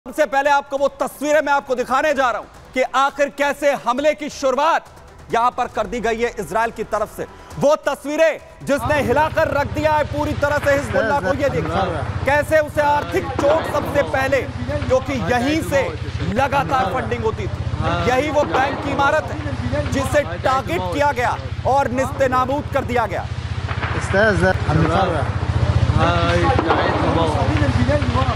सबसे पहले आपको वो तस्वीरें मैं आपको दिखाने जा रहा हूं कि आखिर कैसे हमले की शुरुआत यहां पर कर दी गई है इजराइल की तरफ से। वो तस्वीरें जिसने हिलाकर रख दिया है पूरी तरह से हिजबुल्लाह को। ये देखिए कैसे उसे आर्थिक चोट सबसे पहले, क्योंकि यहीं से लगातार फंडिंग होती थी। यही वो बैंक की इमारत है जिसे टारगेट किया गया और निस्तेनाबूद कर दिया गया।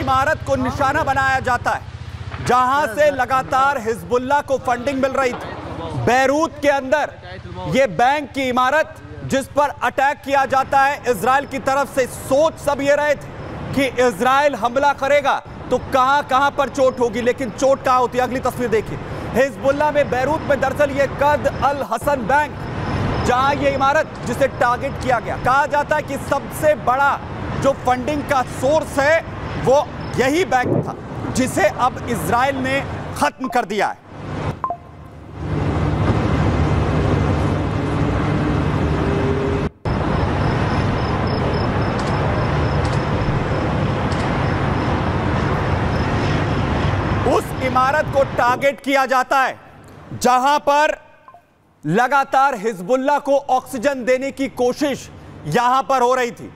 इमारत को निशाना बनाया जाता है जहां से लगातार हिजबुल्लाह को फंडिंग मिल रही थी। बैरूत के अंदर ये बैंक की इमारत जिस पर अटैक किया जाता है इजराइल की तरफ से। सोच सब ये रहे थे कि इजराइल हमला करेगा तो कहां कहां पर चोट होगी, लेकिन चोट कहां होती है। अगली तस्वीर देखिए, हिजबुल्लाह में बैरूत में दरअसल ये कर्द अल हसन बैंक, जहां ये इमारत जिसे टारगेट किया गया, कहा जाता है कि सबसे बड़ा जो फंडिंग का सोर्स है वो यही बैंक था जिसे अब इजराइल ने खत्म कर दिया है। उस इमारत को टारगेट किया जाता है जहां पर लगातार हिजबुल्लाह को ऑक्सीजन देने की कोशिश यहां पर हो रही थी।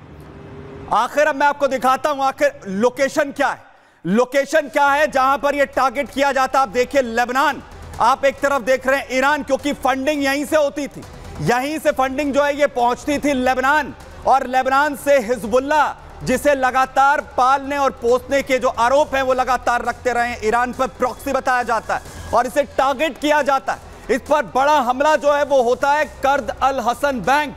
आखिर अब मैं आपको दिखाता हूं आखिर लोकेशन क्या है। लोकेशन क्या है जहां पर यह टारगेट किया जाता है। आप देखिए लेबनान, आप एक तरफ देख रहे हैं ईरान, क्योंकि फंडिंग यहीं से होती थी। यहीं से फंडिंग जो है ये पहुंचती थी लेबनान, और लेबनान से हिजबुल्लाह जिसे लगातार पालने और पोसने के जो आरोप हैं वो लगातार रखते रहे हैं, ईरान पर प्रॉक्सी बताया जाता है और इसे टारगेट किया जाता है। इस पर बड़ा हमला जो है वो होता है कर्द अल हसन बैंक,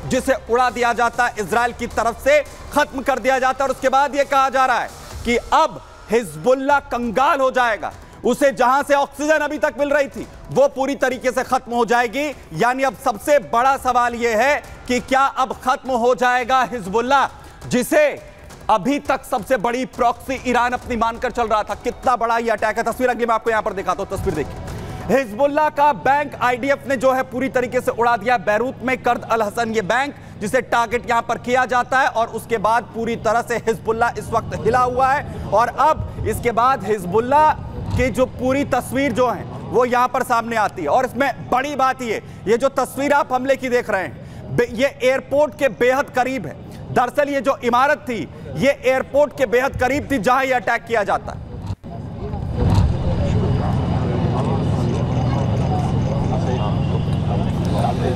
जिसे उड़ा दिया जाता है इजराइल की तरफ से, खत्म कर दिया जाता है। और उसके बाद यह कहा जा रहा है कि अब हिजबुल्लाह कंगाल हो जाएगा। उसे जहां से ऑक्सीजन अभी तक मिल रही थी वो पूरी तरीके से खत्म हो जाएगी। यानी अब सबसे बड़ा सवाल यह है कि क्या अब खत्म हो जाएगा हिजबुल्लाह, जिसे अभी तक सबसे बड़ी प्रॉक्सी ईरान अपनी मानकर चल रहा था। कितना बड़ा यह अटैक है। तस्वीर अगली मैं आपको यहां पर दिखाता हूं। तस्वीर देखिए, हिजबुल्लाह का बैंक आईडीएफ ने जो है पूरी तरीके से उड़ा दिया। बैरूत में कर्द अल हसन ये बैंक जिसे टारगेट यहां पर किया जाता है, और उसके बाद पूरी तरह से हिजबुल्लाह इस वक्त हिला हुआ है। और अब इसके बाद हिजबुल्लाह की जो पूरी तस्वीर जो है वो यहां पर सामने आती है। और इसमें बड़ी बात ये जो तस्वीर आप हमले की देख रहे हैं ये एयरपोर्ट के बेहद करीब है। दरअसल ये जो इमारत थी ये एयरपोर्ट के बेहद करीब थी जहां ये अटैक किया जाता है।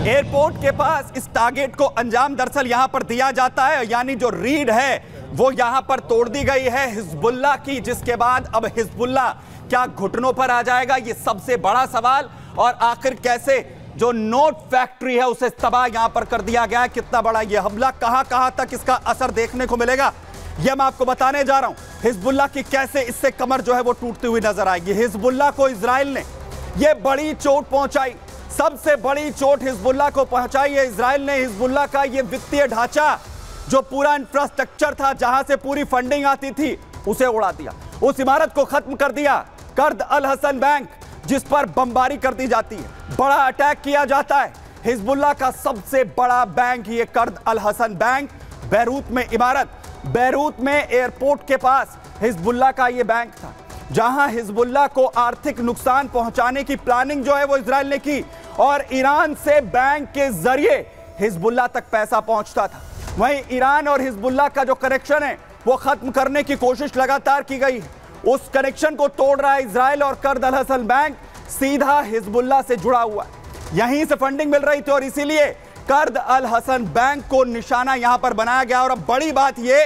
एयरपोर्ट के पास इस टारगेट को अंजाम दरअसल यहां पर दिया जाता है। यानी जो रीड है वो यहां पर तोड़ दी गई है हिजबुल्लाह की, जिसके बाद अब हिजबुल्लाह क्या घुटनों पर आ जाएगा, ये सबसे बड़ा सवाल। और आखिर कैसे जो नोट फैक्ट्री है उसे तबाह यहां पर कर दिया गया है। कितना बड़ा यह हमला, कहां तक इसका असर देखने को मिलेगा, यह मैं आपको बताने जा रहा हूं। हिजबुल्लाह की कैसे इससे कमर जो है वो टूटती हुई नजर आएगी। हिजबुल्लाह को इजराइल ने यह बड़ी चोट पहुंचाई, सबसे बड़ी चोट हिजबुल्लाह को पहुंचाई है इजराइल ने। हिजबुल्लाह का यह वित्तीय ढांचा, जो पूरा इंफ्रास्ट्रक्चर था जहां से पूरी फंडिंग आती थी, उसे उड़ा दिया। उस इमारत को खत्म कर दिया। कर्द अल हसन बैंक जिस पर बमबारी कर दी जाती है, बड़ा अटैक किया जाता है। हिजबुल्लाह का सबसे बड़ा बैंक ये कर्द अल हसन बैंक, बैरूत में इमारत, बैरूत में एयरपोर्ट के पास हिजबुल्लाह का ये बैंक था, जहां हिजबुल्लाह को आर्थिक नुकसान पहुंचाने की प्लानिंग जो है वो इजराइल ने की। और ईरान से बैंक के जरिए हिजबुल्लाह तक पैसा पहुंचता था। वहीं ईरान और हिजबुल्लाह का जो कनेक्शन है वो खत्म करने की कोशिश लगातार की गई है। उस कनेक्शन को तोड़ रहा है इजराइल, और कर्द अल हसन बैंक सीधा हिजबुल्लाह से जुड़ा हुआ है। यहीं से फंडिंग मिल रही थी और इसीलिए कर्द अल हसन बैंक को निशाना यहां पर बनाया गया। और अब बड़ी बात ये,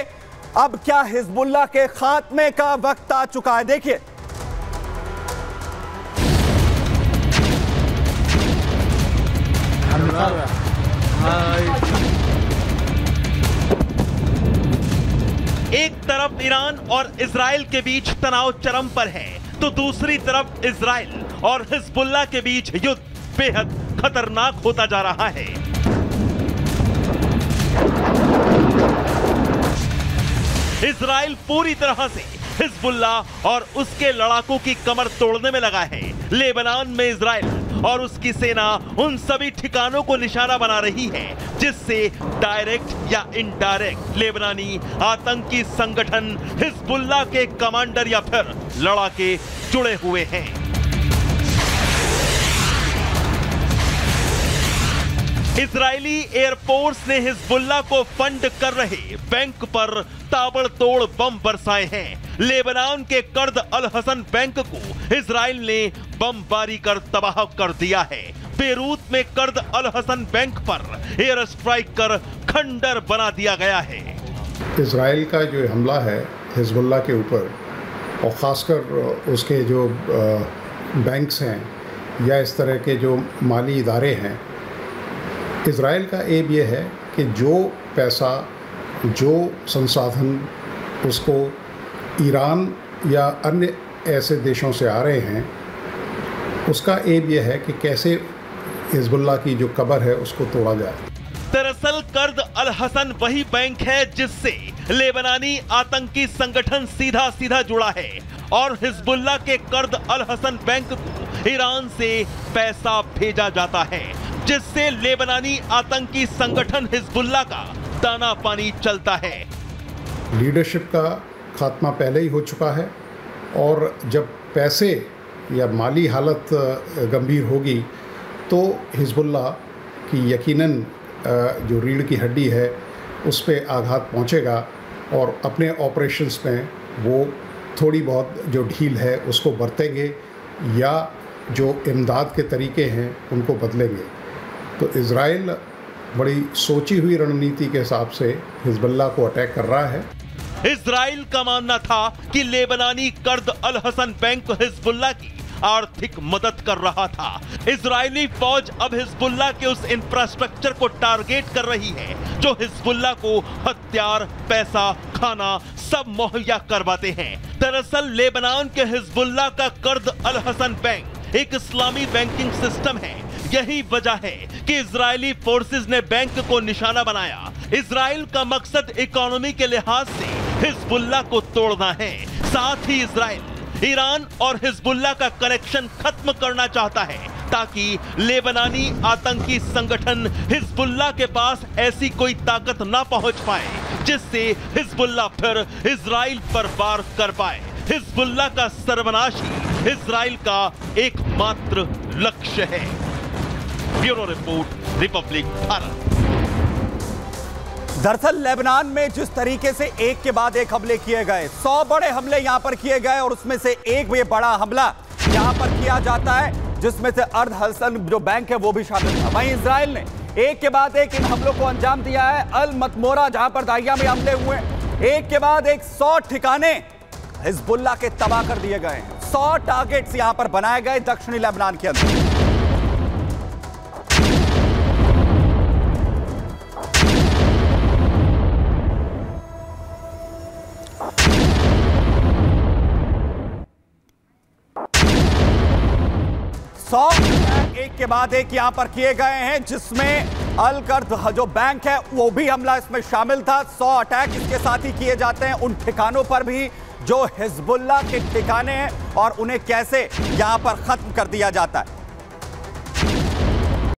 अब क्या हिजबुल्लाह के खात्मे का वक्त आ चुका है। देखिए एक तरफ ईरान और इजराइल के बीच तनाव चरम पर है, तो दूसरी तरफ इजराइल और हिजबुल्लाह के बीच युद्ध बेहद खतरनाक होता जा रहा है। इजराइल पूरी तरह से हिजबुल्लाह और उसके लड़ाकों की कमर तोड़ने में लगा है। लेबनान में इजराइल और उसकी सेना उन सभी ठिकानों को निशाना बना रही है जिससे डायरेक्ट या इनडायरेक्ट लेबनानी आतंकी संगठन हिजबुल्लाह के कमांडर या फिर लड़ाके जुड़े हुए हैं। इजरायली एयरफोर्स ने हिजबुल्लाह को फंड कर रहे बैंक पर ताबड़तोड़ बम बरसाए हैं। लेबनान के कर्द अल हसन बैंक को इजराइल ने बमबारी कर तबाह कर दिया है। बेरूत में कर्द अल हसन बैंक पर एयर स्ट्राइक कर खंडर बना दिया गया है। इजराइल का जो हमला है हिजबुल्लाह के ऊपर और ख़ासकर उसके जो बैंक्स हैं या इस तरह के जो माली इदारे हैं, इजराइल का एम ये है कि जो पैसा जो संसाधन उसको ईरान या अन्य ऐसे देशों से आ रहे हैं, उसका एम ये है कि कैसे हिजबुल्लाह की जो कब्र है उसको तोड़ा जाए। दरअसल कर्द अल हसन वही बैंक है जिससे लेबनानी आतंकी संगठन सीधा सीधा जुड़ा है और हिजबुल्लाह के कर्द अल हसन बैंक को ईरान से पैसा भेजा जाता है जिससे लेबनानी आतंकी संगठन हिजबुल्लाह का दाना पानी चलता है। लीडरशिप का खात्मा पहले ही हो चुका है और जब पैसे या माली हालत गंभीर होगी तो हिजबुल्लाह की यकीनन जो रीढ़ की हड्डी है उस पे आघात पहुंचेगा और अपने ऑपरेशंस में वो थोड़ी बहुत जो ढील है उसको बरतेंगे या जो इमदाद के तरीके हैं उनको बदलेंगे। तो इजराइल बड़ी सोची हुई रणनीति के हिसाब से हिजबुल्लाह को अटैक कर रहा है। इजराइल का मानना था कि लेबनानी कर्द अल हसन बैंक हिजबुल्लाह की आर्थिक मदद कर रहा था। इजरायली फौज अब हिजबुल्लाह के उस इंफ्रास्ट्रक्चर को टारगेट कर रही है जो हिजबुल्लाह को हथियार, पैसा, खाना सब मुहैया करवाते हैं। दरअसल लेबनान के हिजबुल्लाह का कर्द अल हसन बैंक एक इस्लामी बैंकिंग सिस्टम है। यही वजह है कि इजरायली फोर्सेस ने बैंक को निशाना बनाया। इजराइल का मकसद इकोनॉमी के लिहाज से हिजबुल्लाह को तोड़ना है। साथ ही इजराइल ईरान और हिजबुल्लाह का कनेक्शन खत्म करना चाहता है ताकि लेबनानी आतंकी संगठन हिजबुल्लाह के पास ऐसी कोई ताकत ना पहुंच पाए जिससे हिजबुल्लाह फिर इजराइल पर वार कर पाए। हिजबुल्लाह का सर्वनाश ही इजराइल का एकमात्र लक्ष्य है। Bureau report, Republic Bharat. दरअसल लेबनान में जिस तरीके से एक के बाद एक हमले किए गए, 100 बड़े हमले यहां पर किए गए और उसमें से एक ये बड़ा हमला यहां पर किया जाता है जिसमें से अर्द हसन जो बैंक है वो भी शामिल था। वहीं इजराइल ने एक के बाद एक इन हमलों को अंजाम दिया है। अल मतमोरा जहां पर दाहिया में हमले हुए, एक के बाद एक 100 ठिकाने हिजबुल्लाह के तबाह कर दिए गए। 100 टारगेट्स यहां पर बनाए गए दक्षिणी लेबनान के अंदर। एक के बाद एक यहां पर किए गए हैं जिसमें अल कर्द जो बैंक है वो भी हमला इसमें शामिल था। 100 अटैक इसके साथ ही किए जाते हैं उन ठिकानों पर भी जो हिजबुल्लाह के ठिकाने हैं और उन्हें कैसे यहां पर खत्म कर दिया जाता है।